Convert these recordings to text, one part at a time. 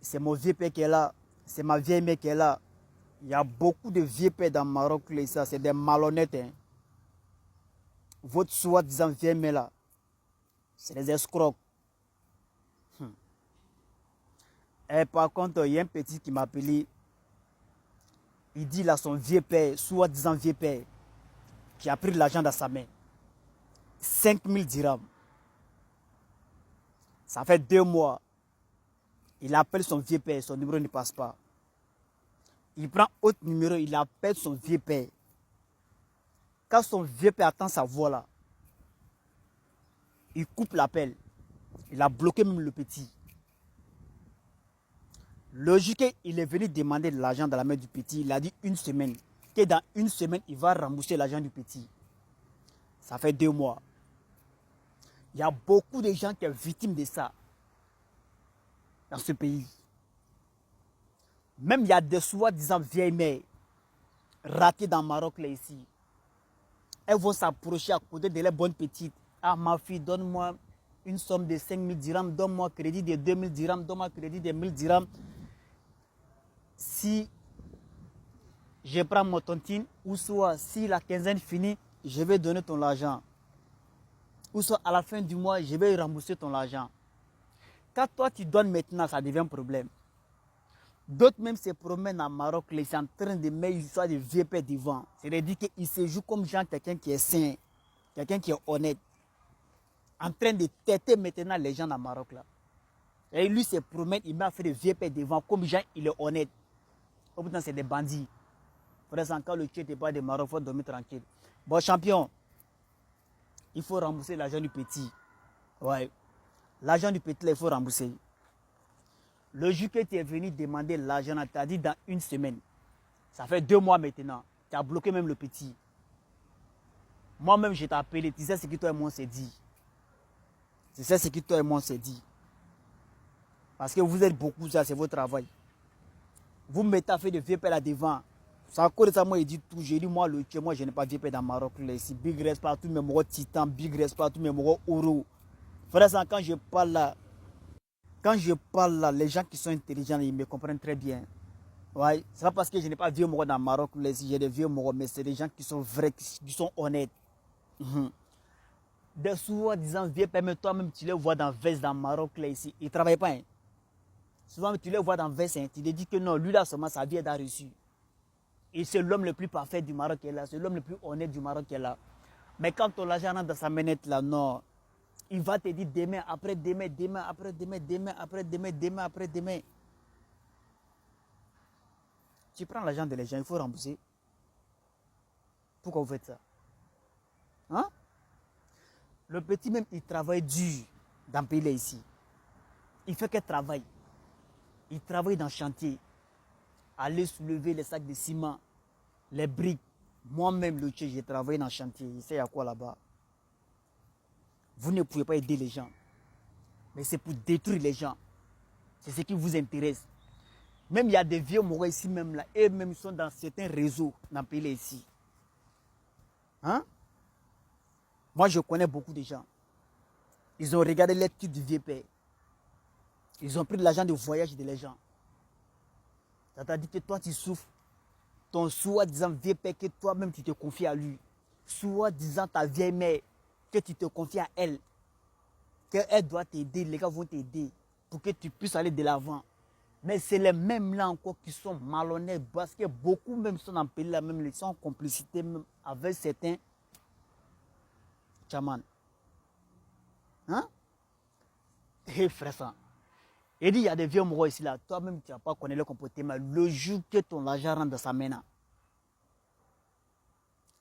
c'est mon vieux père qui est là, c'est ma vieille mère qui est là. Il y a beaucoup de vieux pères dans le Maroc, c'est des malhonnêtes. Hein. Votre soi-disant vieille mère là, c'est des escrocs. Et par contre, il y a un petit qui m'a appelé. Il dit là son vieux père, soi-disant vieux père, qui a pris l'argent dans sa main. 5000 dirhams. Ça fait 2 mois. Il appelle son vieux père, son numéro ne passe pas. Il prend autre numéro, il appelle son vieux père. Quand son vieux père attend sa voix là, il coupe l'appel. Il a bloqué même le petit. Logique, il est venu demander de l'argent dans la main du petit. Il a dit 1 semaine. Que dans 1 semaine, il va rembourser l'argent du petit. Ça fait 2 mois. Il y a beaucoup de gens qui sont victimes de ça dans ce pays. Même il y a des soi-disant vieilles mères ratées dans le Maroc là ici. Elles vont s'approcher à côté de les bonnes petites. Ah ma fille, donne-moi une somme de 5000 dirhams, donne-moi crédit de 2000 dirhams, donne-moi crédit de 1000 dirhams. Si je prends mon tontine, ou soit si la quinzaine finit, je vais donner ton argent. Ou soit à la fin du mois, je vais rembourser ton argent. Quand toi tu donnes maintenant, ça devient un problème. D'autres même se promènent en Maroc, ils sont en train de mettre une histoire de vieux père devant. C'est-à-dire qu'ils se jouent comme genre quelqu'un qui est sain, quelqu'un qui est honnête. En train de têter maintenant les gens dans le Maroc là. Et lui se promène, il m'a fait des vieux pères devant, comme genre il est honnête. Au bout d'un c'est des bandits. Frère, quand le tchèque n'est pas de Maroc, il faut dormir tranquille. Bon champion, il faut rembourser l'argent du petit. Ouais. L'argent du petit là, il faut rembourser. Le jour que tu es venu demander l'argent, tu as dit dans 1 semaine. Ça fait 2 mois maintenant. Tu as bloqué même le petit. Moi-même, je t'ai appelé. Tu sais ce que toi et moi on s'est dit. Tu sais ce que toi et moi on s'est dit. Parce que vous êtes beaucoup, ça, c'est votre travail. Vous me mettez à faire de vieux pères là devant. Ça à cause de ça, moi, il dit tout. J'ai dit, moi, le tchèque, moi, je n'ai pas vieux père dans le Maroc. Là, ici. Big respect à tous mes moraux titans, big respect à tous mes moraux oro. Frère, quand je parle là, les gens qui sont intelligents, ils me comprennent très bien. Ouais, c'est pas parce que je n'ai pas vieux moraux dans le Maroc, j'ai des vieux moraux, mais c'est des gens qui sont vrais, qui sont honnêtes. Des soi-disant vieux pères, mais toi-même, tu les vois dans veste dans le Maroc, là, ici. Ils ne travaillent pas. Hein. Souvent, tu les vois dans veste, hein. Tu te dis que non, lui là, seulement sa vie est reçu. Et c'est l'homme le plus parfait du Maroc qui est là, c'est l'homme le plus honnête du Maroc qui est là. Mais quand ton argent rentre dans sa manette là, non. Il va te dire demain, après demain, demain, après demain, demain, après demain, demain, après demain. Tu prends l'argent de les gens, il faut rembourser. Pourquoi vous faites ça? Hein? Le petit même, il travaille dur dans le pays là ici. Il fait quel travail? Il travaille dans le chantier. Aller soulever les sacs de ciment, les briques. Moi-même, le tchèque, j'ai travaillé dans le chantier. Il sait à quoi là-bas? Vous ne pouvez pas aider les gens. Mais c'est pour détruire les gens. C'est ce qui vous intéresse. Même il y a des vieux morts ici même là. Et même ils sont dans certains réseaux dans le pays là ici. Hein? Moi, je connais beaucoup de gens. Ils ont regardé l'étude du vieux père. Ils ont pris de l'argent de voyage de les gens. Ça t'a dit que toi, tu souffres. Ton soi-disant vieux père, que toi-même, tu te confies à lui. Soi-disant ta vieille mère, que tu te confies à elle. Qu'elle doit t'aider, les gars vont t'aider pour que tu puisses aller de l'avant. Mais c'est les mêmes là encore qui sont malhonnêtes parce que beaucoup même sont dans le pays là, même ils sont en complicité même avec certains chamans. Hein? Hé frère ça. Il dit il y a des vieux morts ici là, toi-même tu n'as pas connu le comportement. Le jour que ton argent rentre dans sa main là,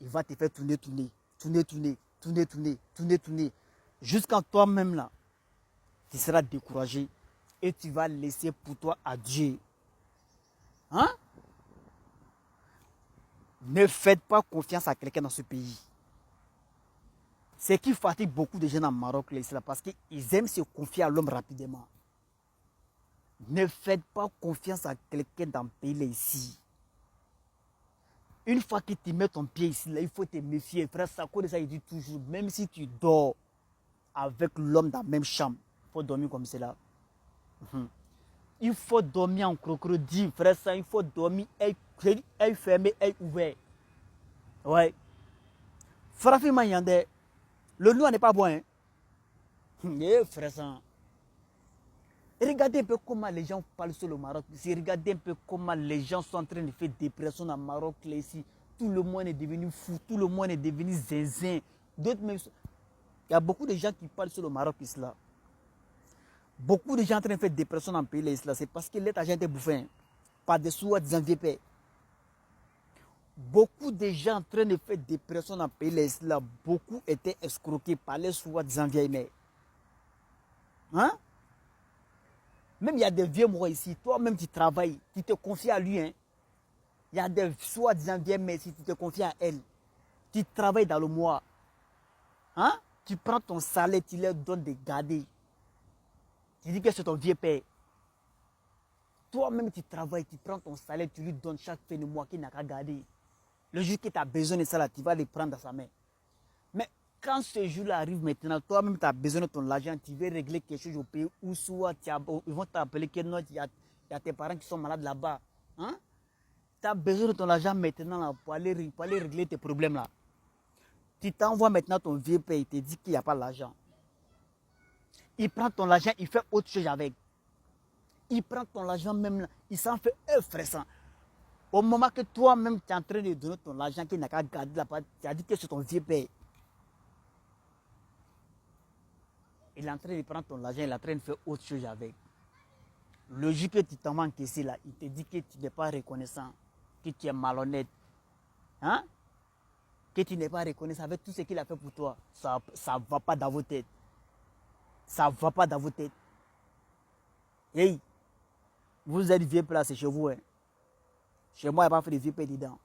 il va te faire tourner. Jusqu'à toi-même là, tu seras découragé et tu vas laisser pour toi à Dieu. Hein? Ne faites pas confiance à quelqu'un dans ce pays. Ce qui fatigue beaucoup de gens dans le Maroc, c'est parce qu'ils aiment se confier à l'homme rapidement. Ne faites pas confiance à quelqu'un dans le pays là, ici. Une fois que tu mets ton pied ici, là, il faut te méfier. Frère Sako, ça, il dit toujours, même si tu dors avec l'homme dans la même chambre, il faut dormir comme cela. Il faut dormir en crocodile, frère, ça, il faut dormir, œil fermé, œil ouvert. Ouais. Franchement, Yandé, le noir n'est pas bon, hein. Frère, ça. Regardez un peu comment les gens parlent sur le Maroc. Regardez un peu comment les gens sont en train de faire dépression dans le Maroc. Là, ici. Tout le monde est devenu fou, tout le monde est devenu zinzin. D'autres même. Il y a beaucoup de gens qui parlent sur le Maroc ici. Là. Beaucoup de gens en train de faire dépression dans le pays là. C'est parce que l'État a été bouffé par des soi-disant. Beaucoup de gens en train de faire dépression dans le pays là. Beaucoup étaient escroqués par les soi-disant vieilles. Hein? Même il y a des vieux morts ici. Toi-même, tu travailles. Tu te confies à lui. Hein? Il y a des soi-disant vieilles mères ici. Tu te confies à elle. Tu travailles dans le mois. Hein? Tu prends ton salaire, tu leur donnes des garder. Tu dis que c'est ton vieux père. Toi-même, tu travailles, tu prends ton salaire, tu lui donnes chaque fin de mois qu'il n'a qu'à garder. Le jour que tu as besoin de ça, là, tu vas le prendre dans sa main. Mais quand ce jour-là arrive maintenant, toi-même, tu as besoin de ton argent, tu veux régler quelque chose au pays ou soit ils vont t'appeler qu'il y a tes parents qui sont malades là-bas. Hein? Tu as besoin de ton argent maintenant là, pour aller régler tes problèmes là. Tu t'envoies maintenant ton vieux père, il te dit qu'il n'y a pas l'argent. Il prend ton argent, il fait autre chose avec. Il prend ton argent même là, il s'en fait frère. Au moment que toi-même tu es en train de donner ton argent qu'il n'a qu'à garder là-bas, tu as dit que c'est ton vieux père. Il est en train de prendre ton argent, il est en train de faire autre chose avec. Le jour que tu t'en manques ici, là, il te dit que tu n'es pas reconnaissant, que tu es malhonnête. Hein? Que tu n'es pas reconnaissant avec tout ce qu'il a fait pour toi. Ça ne va pas dans vos têtes. Ça ne va pas dans vos têtes. Hey, vous êtes vieux place chez vous. Hein? Chez moi, il n'y a pas fait de vieux dedans.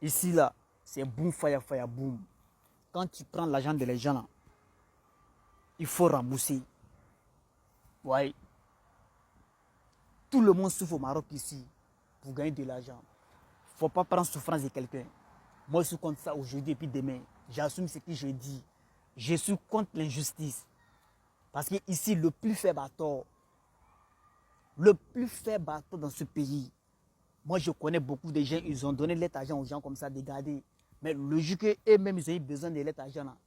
Ici, là, c'est boum, fire, boum. Quand tu prends l'argent de les gens, là, il faut rembourser. Ouais. Tout le monde souffre au Maroc ici pour gagner de l'argent. Il ne faut pas prendre souffrance de quelqu'un. Moi, je suis contre ça aujourd'hui et puis demain. J'assume ce que je dis. Je suis contre l'injustice. Parce que ici, le plus faible a tort. Le plus faible a tort dans ce pays. Moi, je connais beaucoup de gens, ils ont donné leur argent aux gens comme ça, de garder. Mais le jour qu'eux-mêmes, ils ont eu besoin de leur argent, là,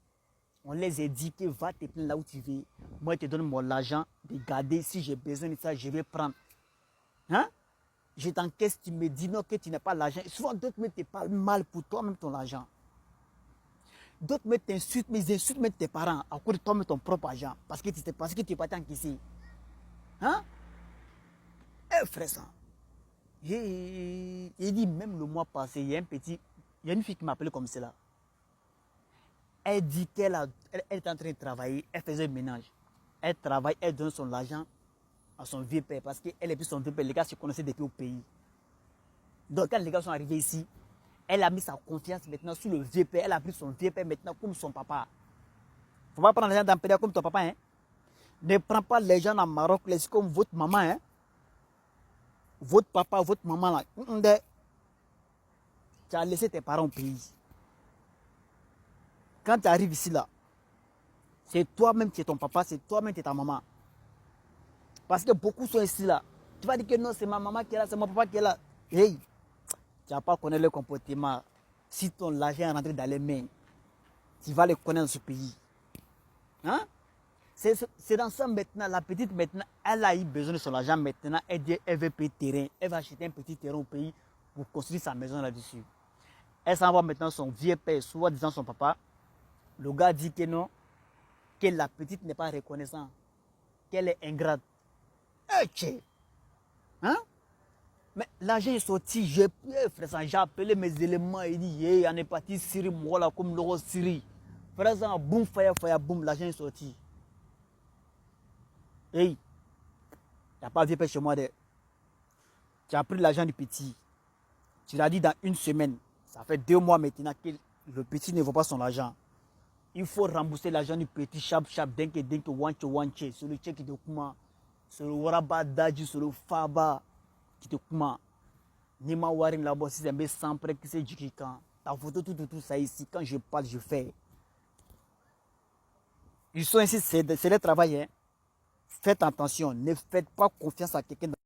on les a dit que va te plaindre là où tu veux. Moi, je te donne mon argent de garder. Si j'ai besoin de ça, je vais prendre. Hein? Je t'encaisse, tu me dis non que tu n'as pas l'argent. Souvent, d'autres me te parlent mal pour toi-même ton argent. D'autres me t'insultent, mais ils insultent même tes parents à cause de toi-même ton propre argent. Parce que tu n'es pas encaissé. Hein? Eh, frère, ça. Il dit, même le mois passé, il y a une fille qui m'appelait comme cela. Elle dit qu'elle est en train de travailler, elle faisait le ménage. Elle travaille, elle donne son argent à son vieux père parce qu'elle et puis son vieux père, les gars se connaissaient depuis au pays. Donc quand les gars sont arrivés ici, elle a mis sa confiance maintenant sur le vieux père. Elle a pris son vieux père maintenant comme son papa. Il ne faut pas prendre les gens dans le pays comme ton papa. Hein? Ne prends pas les gens dans le Maroc comme votre maman. Hein? Votre papa, votre maman. Là. Tu as laissé tes parents au pays. Quand tu arrives ici, là, c'est toi-même qui es ton papa, c'est toi-même qui es ta maman. Parce que beaucoup sont ici, là. Tu vas dire que non, c'est ma maman qui est là, c'est mon papa qui est là. Hey, tu vas pas connaître le comportement. Si ton argent est rentré dans les mains, tu vas le connaître dans ce pays. Hein? C'est dans ça maintenant, la petite maintenant, elle a eu besoin de son argent maintenant, elle veut payer terrain, elle va acheter un petit terrain au pays pour construire sa maison là-dessus. Elle s'en va maintenant son vieux père, soit disant son papa. Le gars dit que non, que la petite n'est pas reconnaissante, qu'elle est ingrate. Hein? Mais l'argent est sorti, j'ai appelé mes éléments, il dit, hey, on est parti Syrie, moi là, comme l'euro Syrie. Frère, boum, fire, boum, l'argent est sorti. Hey, il n'y a pas vieux père chez moi. Tu as pris l'argent du petit. Tu l'as dit dans une semaine. Ça fait 2 mois maintenant que le petit ne vaut pas son argent. Il faut rembourser l'argent du petit, chap, denke, wanche. C'est le chèque qui te coûte. C'est le waraba daji, c'est le faba qui te coûte. Nima warin là-bas, si c'est un sans prêt qui s'est dit quand. Ta photo, tout ça ici. Quand je parle, je fais. Ils sont ici, c'est le travail. Hein. Faites attention, ne faites pas confiance à quelqu'un.